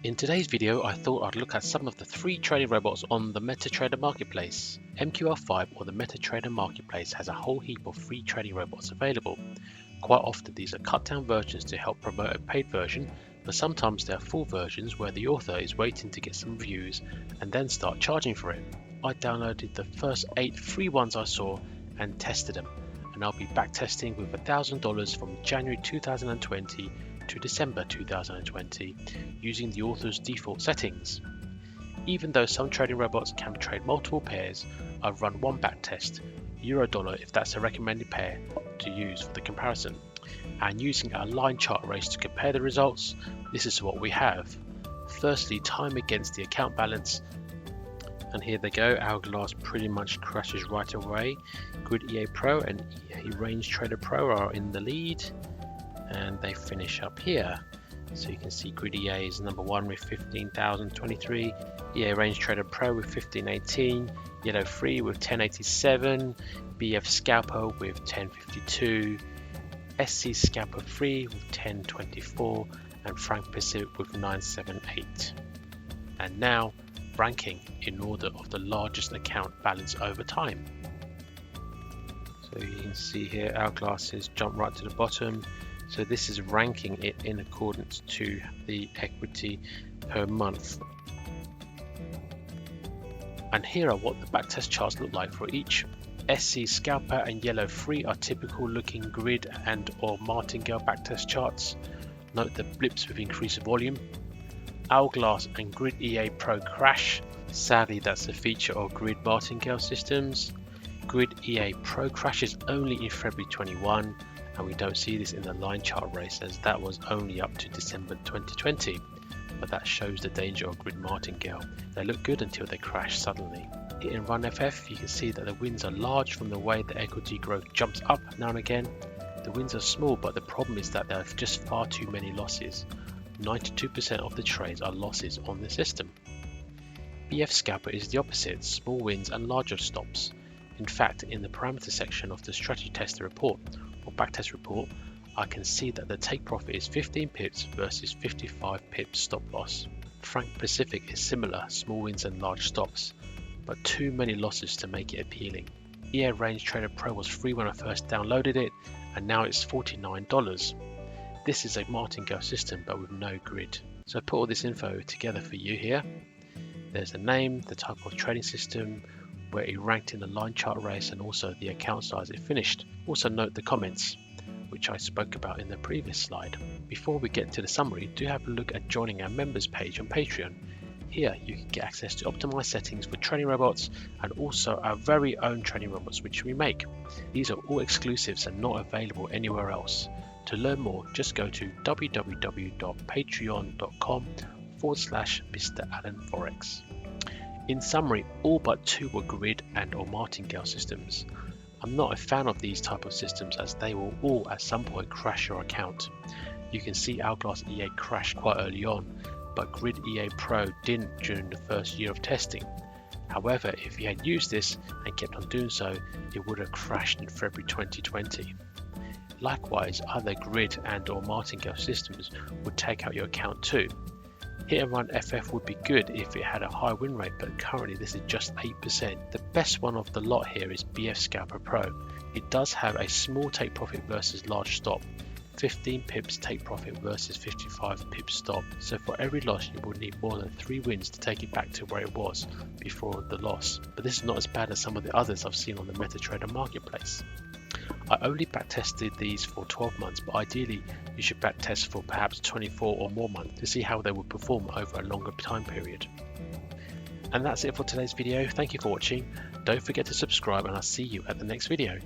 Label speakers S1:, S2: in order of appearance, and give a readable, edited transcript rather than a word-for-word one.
S1: In today's video, I thought I'd look at some of the free trading robots on the Metatrader marketplace. MQL5 or the Metatrader marketplace has a whole heap of free trading robots available. Quite often these are cut down versions to help promote a paid version, but sometimes they are full versions where the author is waiting to get some views and then start charging for it. I downloaded the first 8 free ones I saw and tested them, and I'll be back testing with $1,000 from January 2020 to December 2020 using the author's default settings. Even though some trading robots can trade multiple pairs, I've run one backtest, $1 if that's a recommended pair to use for the comparison. And using our line chart race to compare the results, this is what we have. Firstly, time against the account balance, and here they go. Hourglass pretty much crashes right away. Grid EA Pro and EA Range Trader Pro are in the lead, and they finish up here. So you can see Grid EA is number 1 with 15,023, EA Range Trader Pro with 1518, Yellow Free with 1087, BF Scalper with 1052, SC Scalper Free with 1024, and Frank Pacific with 978. And now ranking in order of the largest account balance over time. So you can see here Hourglass has jumped right to the bottom. So this is ranking it in accordance to the equity per month. And here are what the backtest charts look like for each. SC Scalper and Yellow Free are typical looking grid and or martingale backtest charts. Note the blips with increased volume. Hourglass and Grid EA Pro crash. Sadly, that's a feature of grid martingale systems. Grid EA Pro crashes only in February 21, and we don't see this in the line chart race as that was only up to December 2020. But that shows the danger of grid martingale. They look good until they crash suddenly. Hit and run FF, you can see that the wins are large from the way the equity growth jumps up now and again. The wins are small, but the problem is that there are just far too many losses. 92% of the trades are losses on the system. BF Scalper is the opposite, small wins and larger stops. In fact, in the parameter section of the strategy tester report or backtest report, I can see that the take profit is 15 pips versus 55 pips stop loss. Frank Pacific is similar, small wins and large stops, but too many losses to make it appealing. EA Range Trader Pro was free when I first downloaded it, and now it's $49. This is a martingale system but with no grid. So I put all this info together for you here. There's the name, the type of trading system, where it ranked in the line chart race, and also the account size it finished. Also note the comments, which I spoke about in the previous slide. Before we get to the summary, do have a look at joining our members page on Patreon. Here you can get access to optimized settings for trading robots and also our very own trading robots which we make. These are all exclusives and not available anywhere else. To learn more, just go to www.patreon.com/Mr. Allen Forex. In summary, all but 2 were grid and or martingale systems. I'm not a fan of these type of systems as they will all at some point crash your account. You can see Hourglass EA crashed quite early on, but Grid EA Pro didn't during the first year of testing. However, if you had used this and kept on doing so, it would have crashed in February 2020. Likewise, other grid and or martingale systems would take out your account too. Hit and run FF would be good if it had a high win rate, but currently this is just 8%. The best one of the lot here is BF Scalper Pro. It does have a small take profit versus large stop, 15 pips take profit versus 55 pips stop. So for every loss you will need more than 3 wins to take it back to where it was before the loss. But this is not as bad as some of the others I've seen on the Metatrader marketplace. I only backtested these for 12 months, but ideally you should backtest for perhaps 24 or more months to see how they would perform over a longer time period. And that's it for today's video. Thank you for watching. Don't forget to subscribe and I'll see you at the next video.